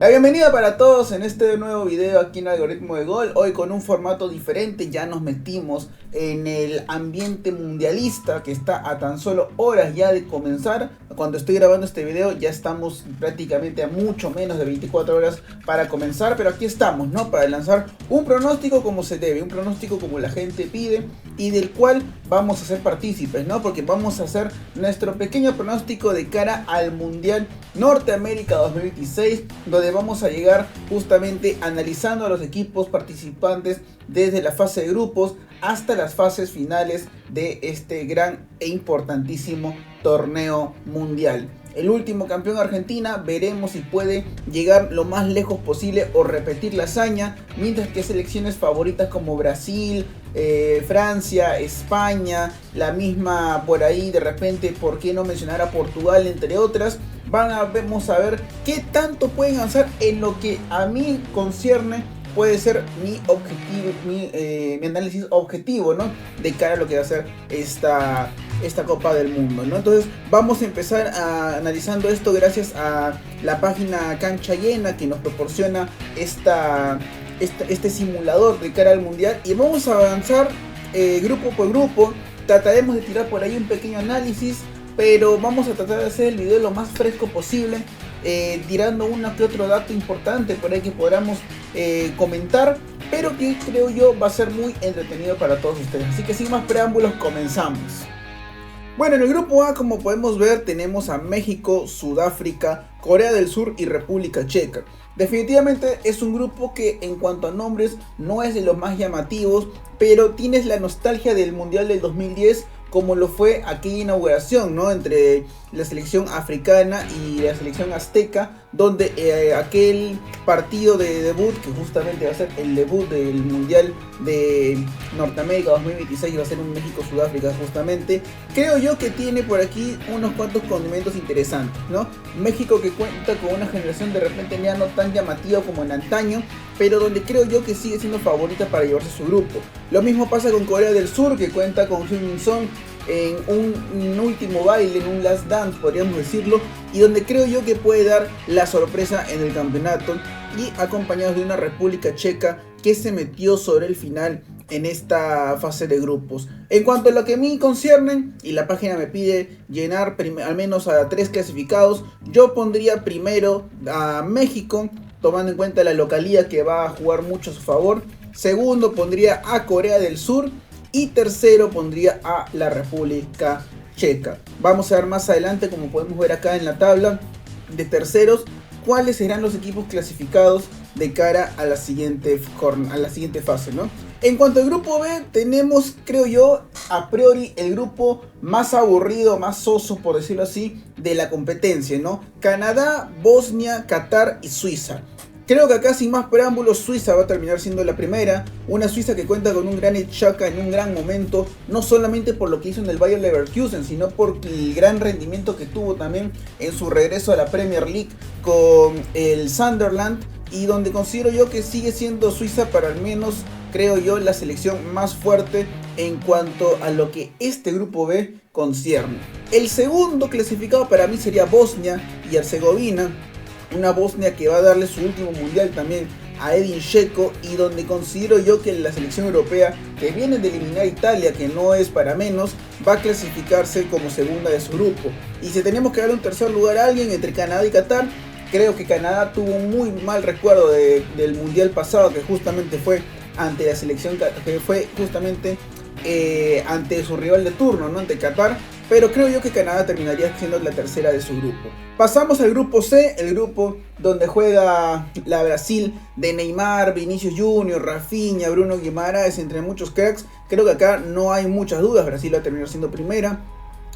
La bienvenida para todos en este nuevo video aquí en Algoritmo de Gol. Hoy con un formato diferente, ya nos metimos en el ambiente mundialista que está a tan solo horas ya de comenzar. Cuando estoy grabando este video ya estamos prácticamente a mucho menos de 24 horas para comenzar, pero aquí estamos, ¿no? Para lanzar un pronóstico como se debe, un pronóstico como la gente pide y del cual vamos a ser partícipes, ¿no? Porque vamos a hacer nuestro pequeño pronóstico de cara al Mundial Norteamérica 2026, donde vamos a llegar justamente analizando a los equipos participantes desde la fase de grupos hasta las fases finales de este gran e importantísimo torneo mundial. El último campeón Argentina, veremos si puede llegar lo más lejos posible o repetir la hazaña, mientras que selecciones favoritas como Brasil, Francia, España, la misma por ahí de repente, por qué no mencionar a Portugal entre otras, vamos a ver qué tanto pueden avanzar en lo que a mí concierne. Puede ser mi objetivo, mi análisis objetivo, ¿no? De cara a lo que va a ser esta Copa del Mundo, ¿no? Entonces vamos a empezar analizando esto gracias a la página Cancha Llena, que nos proporciona este simulador de cara al Mundial. Y vamos a avanzar grupo por grupo. Trataremos de tirar por ahí un pequeño análisis, pero vamos a tratar de hacer el video lo más fresco posible, tirando uno que otro dato importante por ahí que podamos comentar, pero que creo yo va a ser muy entretenido para todos ustedes. Así que sin más preámbulos, comenzamos. Bueno, en el grupo A, como podemos ver, tenemos a México, Sudáfrica, Corea del Sur y República Checa. Definitivamente es un grupo que en cuanto a nombres no es de los más llamativos, pero tienes la nostalgia del Mundial del 2010, como lo fue aquella inauguración, ¿no? Entre la selección africana y la selección azteca, donde aquel partido de debut, que justamente va a ser el debut del Mundial de Norteamérica 2026, va a ser un México-Sudáfrica justamente, creo yo que tiene por aquí unos cuantos condimentos interesantes, ¿no? México, que cuenta con una generación de repente ya no tan llamativa como en antaño, pero donde creo yo que sigue siendo favorita para llevarse su grupo. Lo mismo pasa con Corea del Sur, que cuenta con Heung-min Son en un último baile, en un last dance podríamos decirlo, y donde creo yo que puede dar la sorpresa en el campeonato, y acompañados de una República Checa que se metió sobre el final en esta fase de grupos. En cuanto a lo que a mí concierne, y la página me pide llenar al menos a 3 clasificados, yo pondría primero a México, tomando en cuenta la localidad que va a jugar mucho a su favor. Segundo pondría a Corea del Sur. Y tercero pondría a la República Checa. Vamos a ver más adelante, como podemos ver acá en la tabla de terceros, cuáles serán los equipos clasificados de cara a la siguiente fase, ¿no? En cuanto al grupo B, tenemos, creo yo, a priori el grupo más aburrido, más soso, por decirlo así, de la competencia, ¿no? Canadá, Bosnia, Qatar y Suiza. Creo que acá sin más preámbulos Suiza va a terminar siendo la primera, una Suiza que cuenta con un Granit Xhaka en un gran momento, no solamente por lo que hizo en el Bayer Leverkusen, sino por el gran rendimiento que tuvo también en su regreso a la Premier League con el Sunderland, y donde considero yo que sigue siendo Suiza, para al menos creo yo, la selección más fuerte en cuanto a lo que este grupo B concierne. El segundo clasificado para mí sería Bosnia y Herzegovina. Una Bosnia que va a darle su último mundial también a Edin Dzeko, y donde considero yo que la selección europea, que viene de eliminar a Italia, que no es para menos, va a clasificarse como segunda de su grupo. Y si tenemos que darle un tercer lugar a alguien entre Canadá y Qatar, creo que Canadá tuvo un muy mal recuerdo del mundial pasado, que justamente fue ante la selección, que fue justamente ante su rival de turno, ¿no? Ante Qatar. Pero creo yo que Canadá terminaría siendo la tercera de su grupo. Pasamos al grupo C, el grupo donde juega la Brasil de Neymar, Vinicius Junior, Rafinha, Bruno Guimaraes, entre muchos cracks. Creo que acá no hay muchas dudas, Brasil va a terminar siendo primera.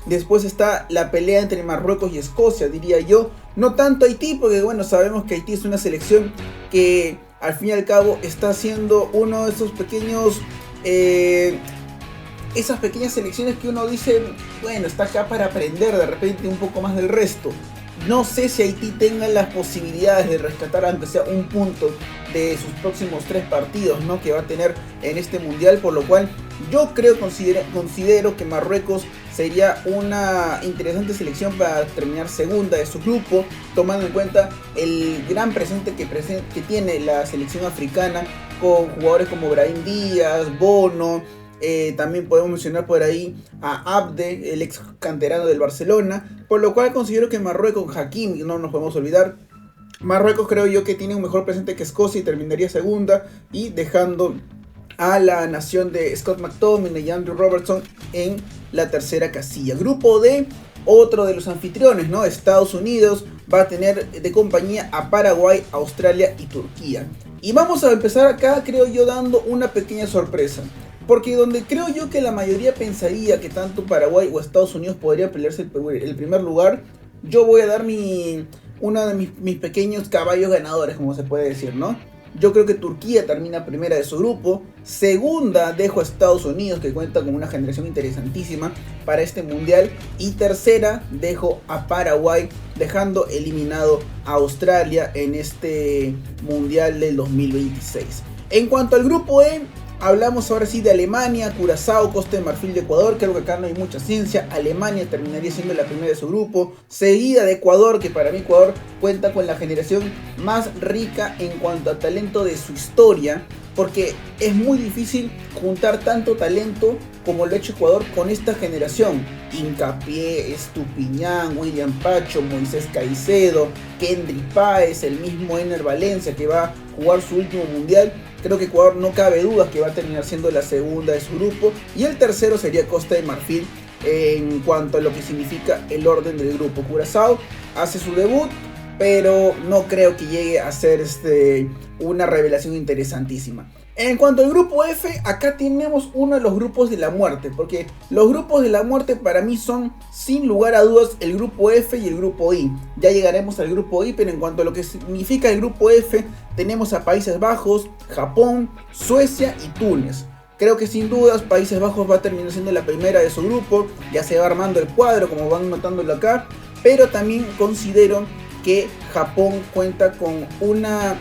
Después está la pelea entre Marruecos y Escocia, diría yo. No tanto Haití, porque bueno, sabemos que Haití es una selección que al fin y al cabo está siendo uno de esos pequeños... esas pequeñas selecciones que uno dice, bueno, está acá para aprender de repente un poco más del resto. No sé si Haití tenga las posibilidades de rescatar aunque sea un punto de sus próximos 3 partidos, ¿no? Que va a tener en este mundial, por lo cual yo considero que Marruecos sería una interesante selección para terminar segunda de su grupo, tomando en cuenta el gran presente que tiene la selección africana, con jugadores como Brahim Díaz, Bono. También podemos mencionar por ahí a Abde, el ex canterano del Barcelona, por lo cual considero que Marruecos, Hakimi, no nos podemos olvidar. Marruecos creo yo que tiene un mejor presente que Escocia y terminaría segunda, y dejando a la nación de Scott McTominay y Andrew Robertson en la tercera casilla. Grupo D, otro de los anfitriones, ¿no? Estados Unidos va a tener de compañía a Paraguay, Australia y Turquía. Y vamos a empezar acá, creo yo, dando una pequeña sorpresa. Porque donde creo yo que la mayoría pensaría que tanto Paraguay o Estados Unidos podría pelearse el primer lugar, yo voy a dar uno de mis pequeños caballos ganadores, como se puede decir, ¿no? Yo creo que Turquía termina primera de su grupo. Segunda dejo a Estados Unidos, que cuenta con una generación interesantísima para este mundial. Y tercera dejo a Paraguay, dejando eliminado a Australia en este mundial del 2026. En cuanto al grupo E, hablamos ahora sí de Alemania, Curazao, Costa de Marfil, de Ecuador. Creo que acá no hay mucha ciencia. Alemania terminaría siendo la primera de su grupo, seguida de Ecuador, que para mí Ecuador cuenta con la generación más rica en cuanto a talento de su historia, porque es muy difícil juntar tanto talento como lo ha hecho Ecuador con esta generación. Hincapié, Estupiñán, William Pacho, Moisés Caicedo, Kendrick Páez, el mismo Ener Valencia, que va a jugar su último mundial. Creo que Ecuador, no cabe duda que va a terminar siendo la segunda de su grupo, y el tercero sería Costa de Marfil en cuanto a lo que significa el orden del grupo. Curazao hace su debut, pero no creo que llegue a ser una revelación interesantísima. En cuanto al grupo F, acá tenemos uno de los grupos de la muerte, porque los grupos de la muerte para mí son, sin lugar a dudas, el grupo F y el grupo I. Ya llegaremos al grupo I, pero en cuanto a lo que significa el grupo F, tenemos a Países Bajos, Japón, Suecia y Túnez. Creo que sin dudas Países Bajos va a terminar siendo la primera de su grupo, ya se va armando el cuadro como van notándolo acá, pero también considero que Japón cuenta con una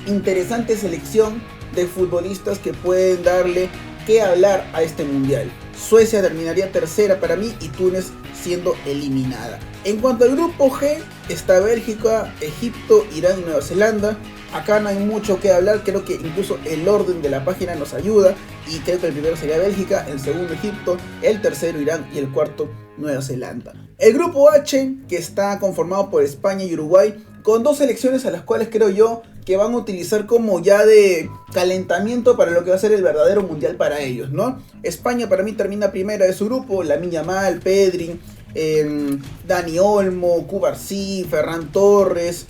interesante selección de futbolistas que pueden darle que hablar a este mundial. Suecia terminaría tercera para mí y Túnez siendo eliminada. En cuanto al grupo G, está Bélgica, Egipto, Irán y Nueva Zelanda. Acá no hay mucho que hablar, creo que incluso el orden de la página nos ayuda, y creo que el primero sería Bélgica, el segundo Egipto, el tercero Irán y el cuarto Nueva Zelanda. El grupo H, que está conformado por España y Uruguay, con dos selecciones a las cuales creo yo que van a utilizar como ya de calentamiento para lo que va a ser el verdadero mundial para ellos, ¿no? España para mí termina primera de su grupo, Lamine Yamal, Pedri, Dani Olmo, Cubarsí, Ferran Torres,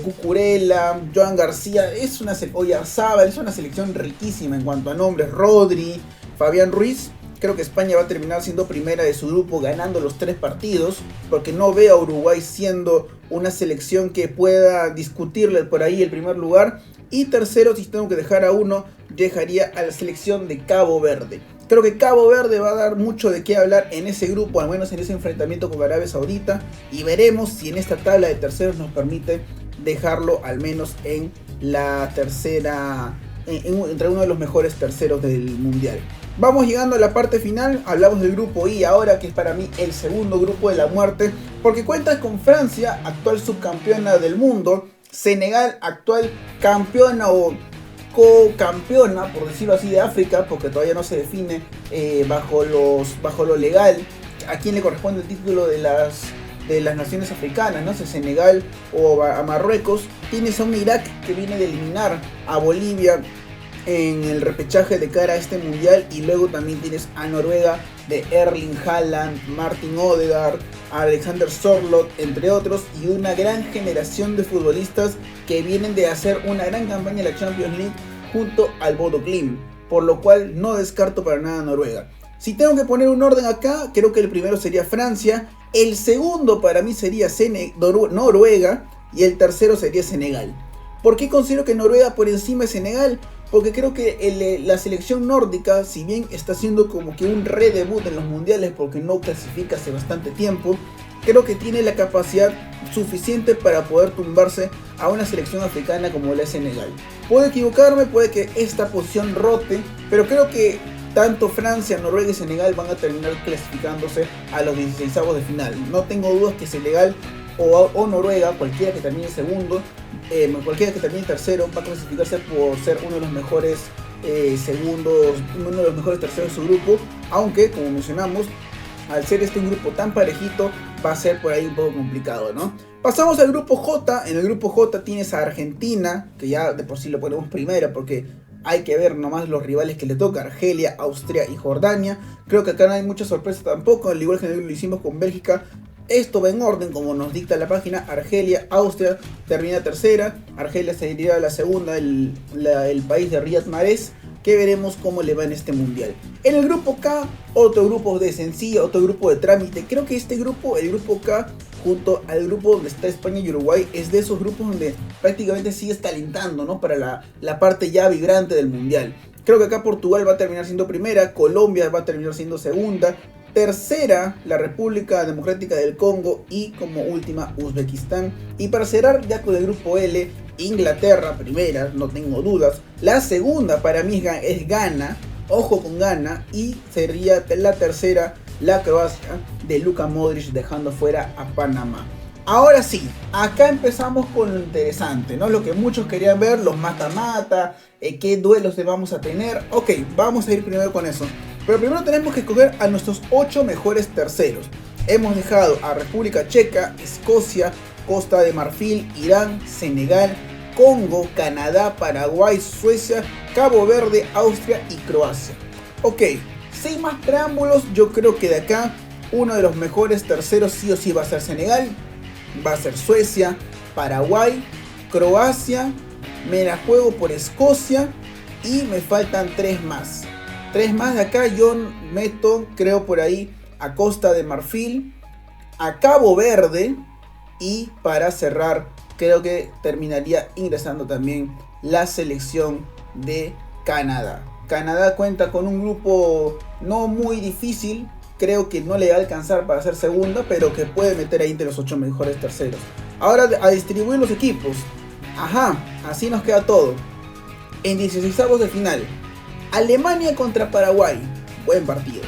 Cucurella, Joan García, es una selección riquísima en cuanto a nombres. Rodri, Fabián Ruiz. Creo que España va a terminar siendo primera de su grupo, ganando los 3 partidos, porque no veo a Uruguay siendo una selección que pueda discutirle por ahí el primer lugar. Y tercero, si tengo que dejar a uno, dejaría a la selección de Cabo Verde. Creo que Cabo Verde va a dar mucho de qué hablar en ese grupo, al menos en ese enfrentamiento con Arabia Saudita, y veremos si en esta tabla de terceros nos permite dejarlo al menos en la tercera, entre uno de los mejores terceros del mundial. Vamos llegando a la parte final, hablamos del grupo I ahora, que es para mí el segundo grupo de la muerte, porque cuenta con Francia, actual subcampeona del mundo, Senegal, actual campeona o co-campeona, por decirlo así, de África, porque todavía no se define bajo lo legal a quién le corresponde el título de las naciones africanas, no sé, Senegal o a Marruecos. Tienes a un Irak que viene de eliminar a Bolivia en el repechaje de cara a este mundial, y luego también tienes a Noruega de Erling Haaland, Martin Odegaard, Alexander Sørloth, entre otros, y una gran generación de futbolistas que vienen de hacer una gran campaña en la Champions League junto al Bodo Glimt, por lo cual no descarto para nada Noruega. Si tengo que poner un orden acá, creo que el primero sería Francia, el segundo para mí sería Noruega y el tercero sería Senegal. ¿Por qué considero que Noruega por encima de Senegal? Porque creo que la selección nórdica, si bien está haciendo como que un redebut en los mundiales porque no clasifica hace bastante tiempo, creo que tiene la capacidad suficiente para poder tumbarse a una selección africana como la Senegal. Puedo equivocarme, puede que esta posición rote, pero creo que tanto Francia, Noruega y Senegal van a terminar clasificándose a los 16avos de final. No tengo dudas que Senegal o Noruega, cualquiera que termine segundo, cualquiera que termine tercero, va a clasificarse por ser uno de los mejores segundos, uno de los mejores terceros de su grupo, aunque como mencionamos, al ser este un grupo tan parejito, va a ser por ahí un poco complicado, ¿no? Pasamos al grupo J. En el grupo J tienes a Argentina, que ya de por sí lo ponemos primero porque hay que ver nomás los rivales que le toca: Argelia, Austria y Jordania. Creo que acá no hay mucha sorpresa tampoco, al igual que lo hicimos con Bélgica. Esto va en orden como nos dicta la página. Argelia, Austria termina tercera, Argelia se iría a la segunda, el país de Riyad Mahrez, que veremos cómo le va en este mundial. En el grupo K, otro grupo de sencilla, otro grupo de trámite. Creo que este grupo, el grupo K, junto al grupo donde está España y Uruguay, es de esos grupos donde prácticamente sigues calentando, ¿no? Para la parte ya vibrante del mundial. Creo que acá Portugal va a terminar siendo primera, Colombia va a terminar siendo segunda, tercera la República Democrática del Congo y como última Uzbekistán. Y para cerrar ya con el grupo L, Inglaterra primera, no tengo dudas. La segunda para mí es Ghana, ojo con Ghana, y sería la tercera la Croacia de Luka Modric, dejando fuera a Panamá. Ahora sí, acá empezamos con lo interesante, ¿no? Lo que muchos querían ver, los mata-mata, qué duelos vamos a tener. Ok, vamos a ir primero con eso. Pero primero tenemos que escoger a nuestros 8 mejores terceros. Hemos dejado a República Checa, Escocia, Costa de Marfil, Irán, Senegal, Congo, Canadá, Paraguay, Suecia, Cabo Verde, Austria y Croacia. Ok, sin más preámbulos, yo creo que de acá uno de los mejores terceros sí o sí va a ser Senegal, va a ser Suecia, Paraguay, Croacia, me la juego por Escocia y me faltan 3 más. 3 más de acá yo meto, creo por ahí, a Costa de Marfil, a Cabo Verde y para cerrar creo que terminaría ingresando también la selección de Canadá. Canadá cuenta con un grupo no muy difícil, creo que no le va a alcanzar para ser segunda, pero que puede meter ahí entre los 8 mejores terceros. Ahora a distribuir los equipos. Ajá, así nos queda todo. En 16avos de final, Alemania contra Paraguay, buen partido.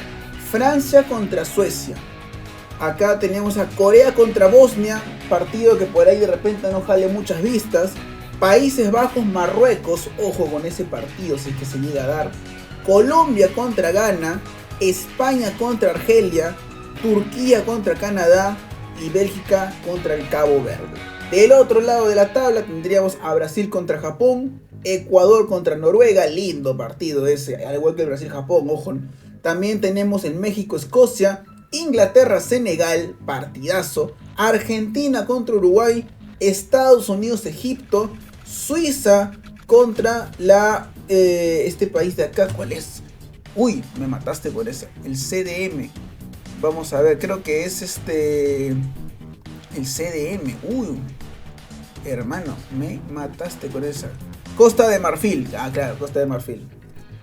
Francia contra Suecia. Acá tenemos a Corea contra Bosnia, partido que por ahí de repente no jale muchas vistas. Países Bajos, Marruecos, ojo con ese partido si es que se llega a dar. Colombia contra Ghana, España contra Argelia, Turquía contra Canadá y Bélgica contra el Cabo Verde. Del otro lado de la tabla tendríamos a Brasil contra Japón, Ecuador contra Noruega, lindo partido ese, al igual que el Brasil-Japón, ojo. También tenemos en México, Escocia, Inglaterra, Senegal, partidazo, Argentina contra Uruguay, Estados Unidos, Egipto, Suiza contra este país de acá, ¿cuál es? Uy, me mataste por ese, el CDM. Vamos a ver, creo que es el CDM. Uy, hermano, me mataste con esa. Costa de Marfil, claro, Costa de Marfil,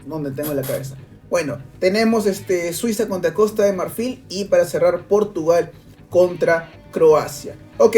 donde tengo la cabeza. Bueno, tenemos Suiza contra Costa de Marfil y para cerrar Portugal contra Croacia. Ok,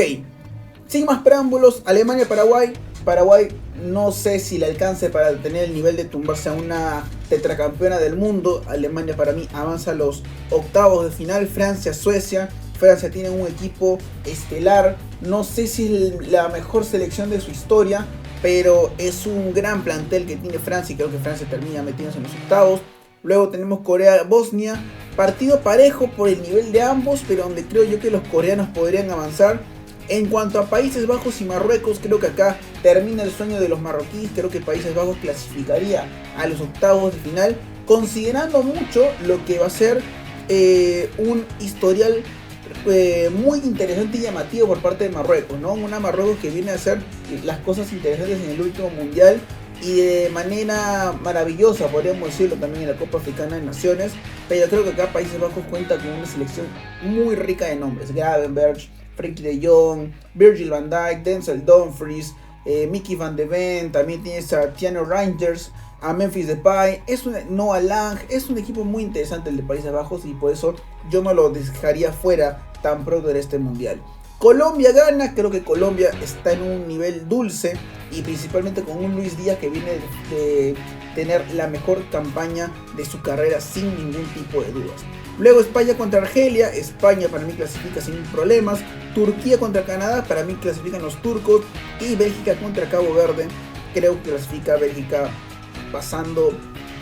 sin más preámbulos, Alemania-Paraguay. Paraguay no sé si le alcance para tener el nivel de tumbarse a una tetracampeona del mundo. Alemania para mí avanza a los octavos de final. Francia-Suecia. Francia tiene un equipo estelar. No sé si es la mejor selección de su historia, pero es un gran plantel que tiene Francia y creo que Francia termina metiéndose en los octavos. Luego tenemos Corea-Bosnia, partido parejo por el nivel de ambos, pero donde creo yo que los coreanos podrían avanzar. En cuanto a Países Bajos y Marruecos, creo que acá termina el sueño de los marroquíes. Creo que Países Bajos clasificaría a los octavos de final, considerando mucho lo que va a ser un historial muy interesante y llamativo por parte de Marruecos, ¿no? Una Marruecos que viene a hacer las cosas interesantes en el último mundial y de manera maravillosa, podríamos decirlo, también en la Copa Africana de Naciones. Pero creo que acá Países Bajos cuenta con una selección muy rica de nombres: Gravenberch, Frenkie de Jong, Virgil van Dijk, Denzel Dumfries, Mickey van de Ven. También tienes a Tierno Reinders, a Memphis Depay, Noah Lang. Es un equipo muy interesante el de Países Bajos y por eso yo no lo dejaría fuera tan pronto de este mundial. Colombia gana, creo que Colombia está en un nivel dulce y principalmente con un Luis Díaz que viene de tener la mejor campaña de su carrera sin ningún tipo de dudas. Luego España contra Argelia, España para mí clasifica sin problemas. Turquía contra Canadá, para mí clasifican los turcos. Y Bélgica contra Cabo Verde, creo que clasifica Bélgica pasando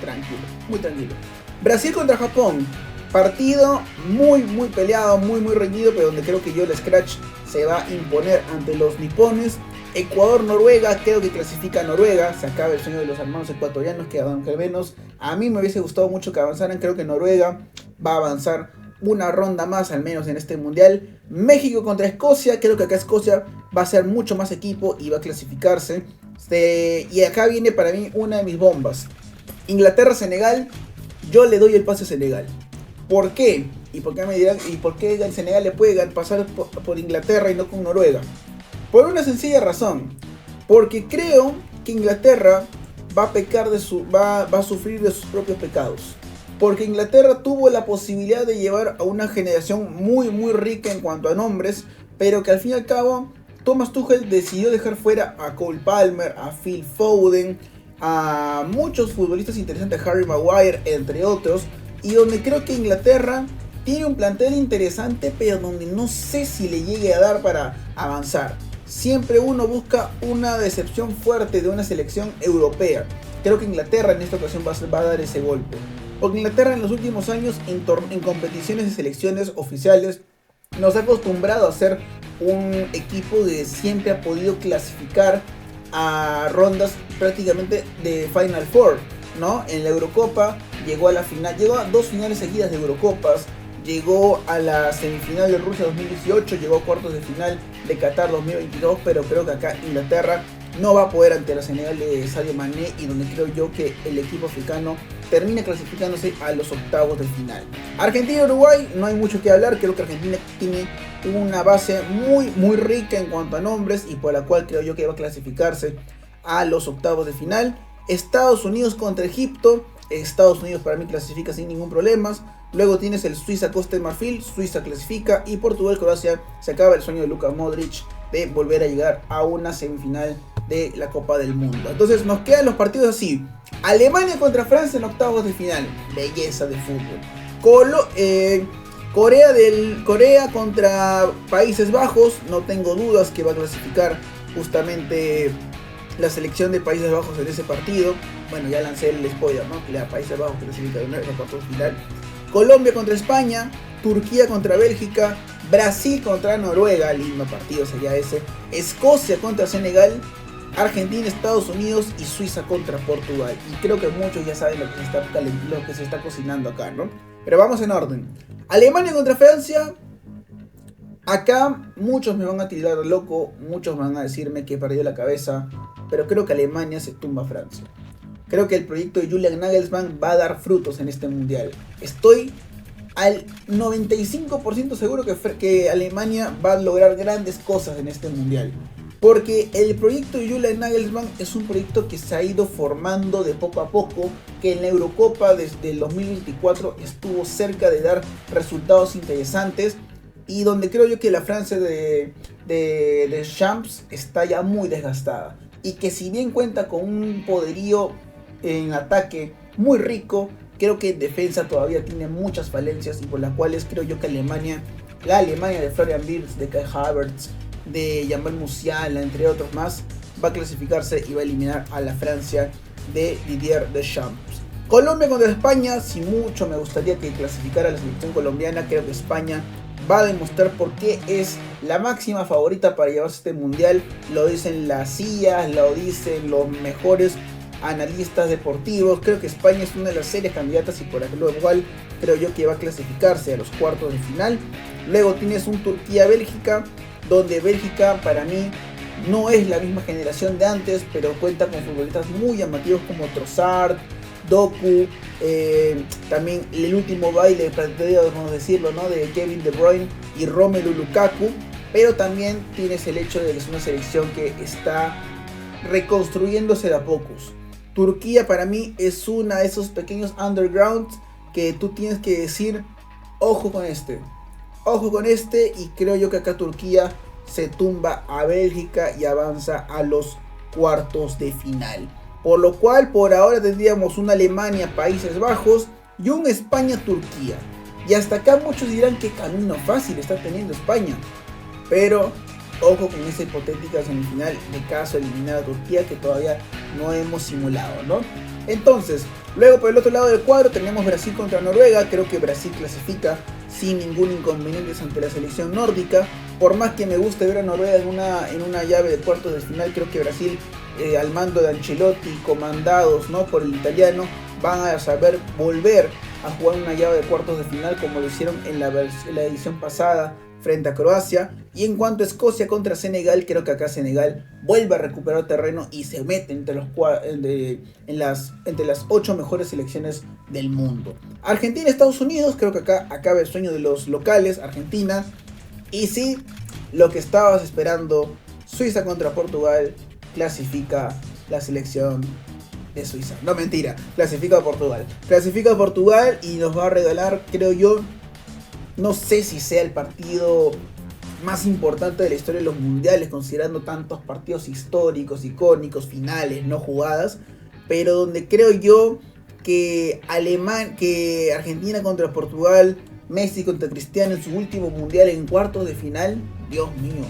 tranquilo, muy tranquilo. Brasil contra Japón, partido muy peleado, muy reñido, pero donde creo que Joel Scratch se va a imponer ante los nipones. Ecuador-Noruega, creo que clasifica Noruega, se acaba el sueño de los hermanos ecuatorianos, que aunque al menos a mí me hubiese gustado mucho que avanzaran, creo que Noruega va a avanzar una ronda más al menos en este mundial. México contra Escocia, creo que acá Escocia va a ser mucho más equipo y va a clasificarse. Y acá viene para mí una de mis bombas. Inglaterra-Senegal, yo le doy el pase a Senegal. ¿Por qué? ¿Y por qué me dirán? ¿Y por qué el Senegal le puede pasar por Inglaterra y no con Noruega? Por una sencilla razón. Porque creo que Inglaterra va a pecar va a sufrir de sus propios pecados. Porque Inglaterra tuvo la posibilidad de llevar a una generación muy rica en cuanto a nombres, pero que al fin y al cabo Thomas Tuchel decidió dejar fuera a Cole Palmer, a Phil Foden, a muchos futbolistas interesantes, Harry Maguire, entre otros, y donde creo que Inglaterra tiene un plantel interesante, pero donde no sé si le llegue a dar para avanzar. Siempre uno busca una decepción fuerte de una selección europea. Creo que Inglaterra en esta ocasión va a dar ese golpe. Porque Inglaterra en los últimos años en competiciones de selecciones oficiales nos ha acostumbrado a ser un equipo que siempre ha podido clasificar a rondas prácticamente de Final Four, ¿no? En la Eurocopa llegó a la final, llegó a 2 finales seguidas de Eurocopas, llegó a la semifinal de Rusia 2018, llegó a cuartos de final de Qatar 2022, pero creo que acá Inglaterra no va a poder ante la Senegal de Sadio Mané, y donde creo yo que el equipo africano termina clasificándose a los octavos de final. Argentina-Uruguay, no hay mucho que hablar, creo que Argentina tiene una base muy rica en cuanto a nombres y por la cual creo yo que va a clasificarse a los octavos de final. Estados Unidos contra Egipto, Estados Unidos para mí clasifica sin ningún problema. Luego tienes el Suiza-Costa de Marfil, Suiza clasifica, y Portugal-Croacia, se acaba el sueño de Luka Modric de volver a llegar a una semifinal de la Copa del Mundo. Entonces nos quedan los partidos así: Alemania contra Francia en octavos de final, belleza de fútbol. Corea contra Países Bajos, no tengo dudas que va a clasificar justamente la selección de Países Bajos en ese partido. Bueno, ya lancé el spoiler, ¿no? Que la Países Bajos clasifica en los cuartos de final. Colombia contra España, Turquía contra Bélgica, Brasil contra Noruega, lindo partido sería ese. Escocia contra Senegal, Argentina, Estados Unidos y Suiza contra Portugal. Y creo que muchos ya saben lo que se está cocinando acá, ¿no? Pero vamos en orden. Alemania contra Francia. Acá muchos me van a tirar loco, muchos van a decirme que perdió la cabeza, pero creo que Alemania se tumba a Francia. Creo que el proyecto de Julian Nagelsmann va a dar frutos en este mundial. Estoy al 95% seguro que Alemania va a lograr grandes cosas en este mundial. Porque el proyecto de Julian Nagelsmann es un proyecto que se ha ido formando de poco a poco, que en la Eurocopa desde el 2024 estuvo cerca de dar resultados interesantes, y donde creo yo que la Francia de Champs está ya muy desgastada, y que si bien cuenta con un poderío en ataque muy rico, creo que en defensa todavía tiene muchas falencias, y por las cuales creo yo que la Alemania de Florian Wirtz, de Kai Havertz, de Jamal Musiala, entre otros más, va a clasificarse y va a eliminar a la Francia de Didier Deschamps. Colombia contra España, si mucho me gustaría que clasificara la selección colombiana, creo que España va a demostrar por qué es la máxima favorita para llevarse este mundial. Lo dicen las CIA, lo dicen los mejores analistas deportivos. Creo que España es una de las serias candidatas, y por ejemplo igual creo yo que va a clasificarse a los cuartos de final. Luego tienes un Turquía-Bélgica, donde Bélgica para mí no es la misma generación de antes, pero cuenta con futbolistas muy llamativos como Trossard, Doku, también el último baile, podríamos decirlo, ¿no?, de Kevin De Bruyne y Romelu Lukaku. Pero también tienes el hecho de que es una selección que está reconstruyéndose de a pocos. Turquía para mí es una de esos pequeños undergrounds que tú tienes que decir, ojo con este, y creo yo que acá Turquía se tumba a Bélgica y avanza a los cuartos de final. Por lo cual por ahora tendríamos un Alemania-Países Bajos y un España-Turquía. Y hasta acá muchos dirán que camino fácil está teniendo España. Pero ojo con esa hipotética semifinal de caso eliminar a Turquía que todavía no hemos simulado, ¿no? Entonces, luego por el otro lado del cuadro tenemos Brasil contra Noruega. Creo que Brasil clasifica sin ningún inconveniente ante la selección nórdica. Por más que me guste ver a Noruega en una llave de cuartos de final, creo que Brasil, al mando de Ancelotti, comandados, ¿no?, por el italiano, van a saber volver a jugar una llave de cuartos de final como lo hicieron en la edición pasada frente a Croacia. Y en cuanto a Escocia contra Senegal, creo que acá Senegal vuelve a recuperar terreno y se mete entre las 8 mejores selecciones del mundo. Argentina, Estados Unidos, creo que acá acaba el sueño de los locales, Argentina. Y sí, lo que estabas esperando, Suiza contra Portugal, clasifica la selección de Suiza. No, mentira, clasifica a Portugal. Clasifica a Portugal y nos va a regalar, creo yo, no sé si sea el partido más importante de la historia de los mundiales, considerando tantos partidos históricos, icónicos, finales, no jugadas, pero donde creo yo que Argentina contra Portugal, Messi contra Cristiano en su último mundial en cuartos de final, Dios mío,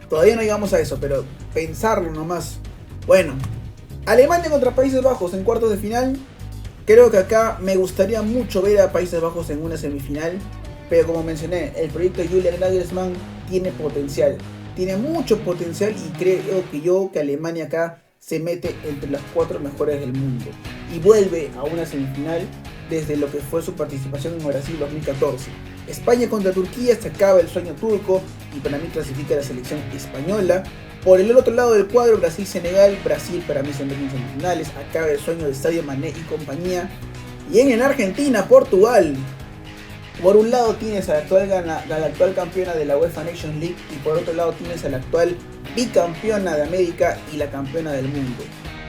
todavía no llegamos a eso, pero pensarlo nomás. Bueno, Alemania contra Países Bajos en cuartos de final. Creo que acá me gustaría mucho ver a Países Bajos en una semifinal, pero como mencioné, el proyecto de Julian Nagelsmann tiene potencial, tiene mucho potencial, y creo que Alemania acá se mete entre las 4 mejores del mundo y vuelve a una semifinal desde lo que fue su participación en Brasil 2014. España contra Turquía, se acaba el sueño turco y para mí clasifica la selección española. Por el otro lado del cuadro, Brasil-Senegal. Brasil para mí se mete en semifinales, acaba el sueño de Sadio Mané y compañía. Y en Argentina, Portugal. Por un lado tienes a la actual campeona de la UEFA Nations League y por otro lado tienes a la actual bicampeona de América y la campeona del mundo.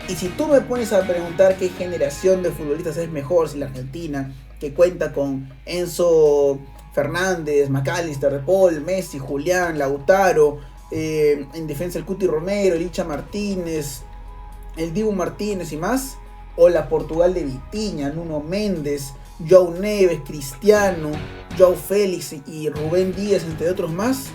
Y si tú me pones a preguntar qué generación de futbolistas es mejor, si la Argentina, que cuenta con Enzo Fernández, McAllister, De Paul, Messi, Julián, Lautaro, en defensa el Cuti Romero, el Licha Martínez, el Dibu Martínez y más, o la Portugal de Vitinha, Nuno Méndez, João Neves, Cristiano, João Félix y Rubén Díaz, entre otros más,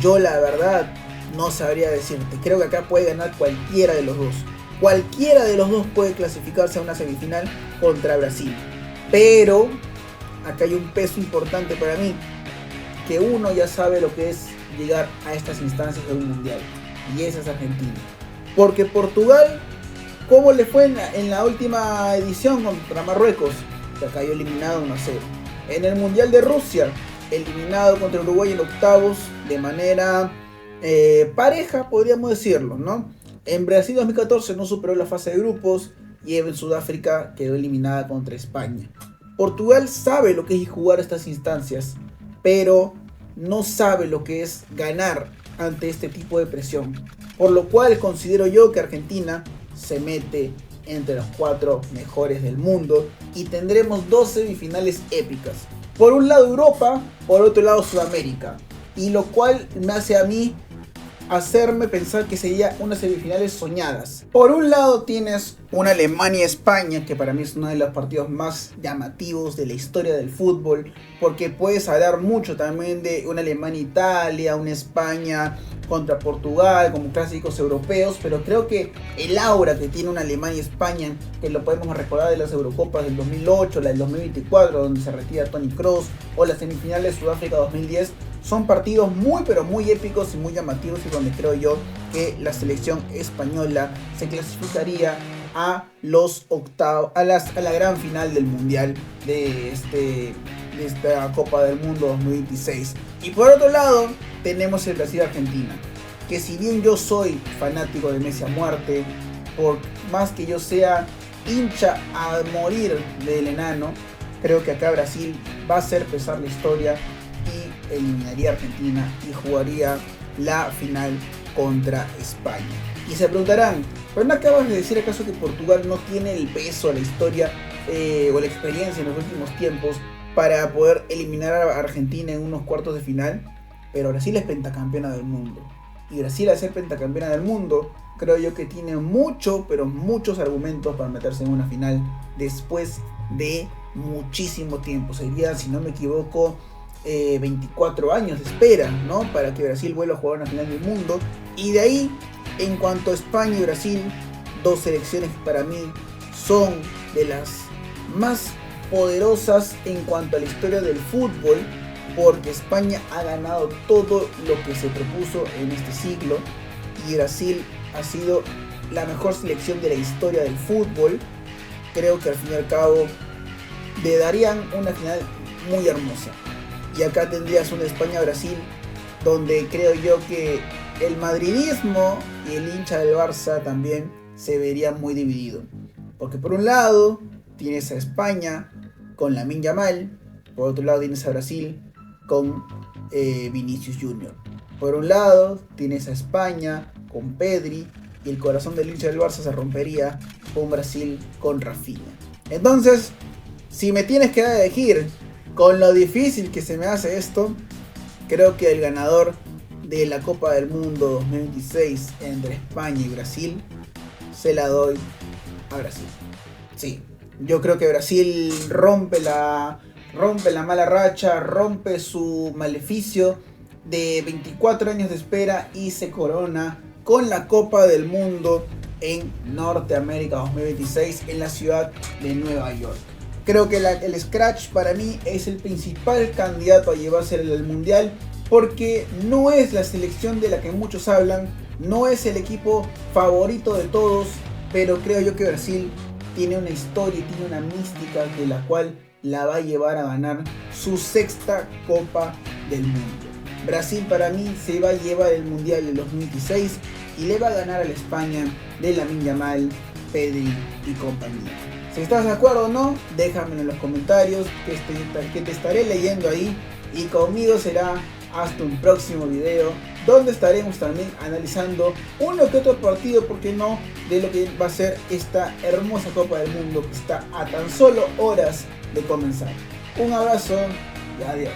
yo la verdad no sabría decirte. Creo que acá puede ganar cualquiera de los dos. Cualquiera de los dos puede clasificarse a una semifinal contra Brasil. Pero acá hay un peso importante para mí, que uno ya sabe lo que es llegar a estas instancias de un mundial, y esa es Argentina. Porque Portugal, ¿cómo le fue en la última edición contra Marruecos? Que cayó eliminado 1-0. En el Mundial de Rusia, eliminado contra Uruguay en octavos de manera pareja, podríamos decirlo, ¿no? En Brasil 2014 no superó la fase de grupos y en Sudáfrica quedó eliminada contra España. Portugal sabe lo que es jugar estas instancias, pero no sabe lo que es ganar ante este tipo de presión. Por lo cual considero yo que Argentina se mete entre los 4 mejores del mundo y tendremos 2 semifinales épicas. Por un lado Europa, por otro lado Sudamérica. Y lo cual me hace a mí hacerme pensar que sería unas semifinales soñadas. Por un lado tienes una Alemania-España, que para mí es uno de los partidos más llamativos de la historia del fútbol, porque puedes hablar mucho también de una Alemania-Italia, una España contra Portugal como clásicos europeos, pero creo que el aura que tiene una Alemania-España, que lo podemos recordar de las Eurocopas del 2008, la del 2024 donde se retira Toni Kroos, o las semifinales de Sudáfrica 2010, son partidos muy pero muy épicos y muy llamativos, y donde creo yo que la selección española se clasificaría a los octavos, a la gran final del mundial de esta Copa del Mundo 2026. Y por otro lado tenemos el Brasil-Argentina, que si bien yo soy fanático de Messi a muerte, por más que yo sea hincha a morir del enano, creo que acá Brasil va a hacer pesar la historia y eliminaría a Argentina y jugaría la final contra España. Y se preguntarán, ¿pero no acabas de decir acaso que Portugal no tiene el peso, la historia o la experiencia en los últimos tiempos para poder eliminar a Argentina en unos cuartos de final? Pero Brasil es pentacampeona del mundo. y Brasil a ser pentacampeona del mundo, creo yo que tiene mucho, pero muchos argumentos para meterse en una final después de muchísimo tiempo. Sería, si no me equivoco, 24 años de espera, ¿no? Para que Brasil vuelva a jugar una final del mundo. Y de ahí, en cuanto a España y Brasil, dos selecciones que para mí son de las más poderosas en cuanto a la historia del fútbol, porque España ha ganado todo lo que se propuso en este siglo y Brasil ha sido la mejor selección de la historia del fútbol. Creo que al fin y al cabo le darían una final muy hermosa. Y acá tendrías una España-Brasil donde creo yo que el madridismo y el hincha del Barça también se verían muy dividido. Porque por un lado tienes a España con Lamine Yamal, por otro lado tienes a Brasil con Vinicius Junior. Por un lado tienes a España con Pedri y el corazón del hincha del Barça se rompería con Brasil con Rafinha. Entonces, si me tienes que elegir con lo difícil que se me hace esto, creo que el ganador de la Copa del Mundo 2026 entre España y Brasil se la doy a Brasil. Sí, yo creo que Brasil rompe la mala racha, rompe su maleficio de 24 años de espera y se corona con la Copa del Mundo en Norteamérica 2026 en la ciudad de Nueva York. Creo que el Scratch para mí es el principal candidato a llevarse el Mundial, porque no es la selección de la que muchos hablan, no es el equipo favorito de todos, pero creo yo que Brasil tiene una historia y tiene una mística de la cual la va a llevar a ganar su sexta Copa del Mundo. Brasil para mí se va a llevar el Mundial del 2026 y le va a ganar a la España de Lamine Yamal, Pedri y compañía. Si estás de acuerdo o no, déjame en los comentarios que te estaré leyendo ahí, y conmigo será hasta un próximo video donde estaremos también analizando uno que otro partido, ¿por qué no?, de lo que va a ser esta hermosa Copa del Mundo que está a tan solo horas de comenzar. Un abrazo y adiós.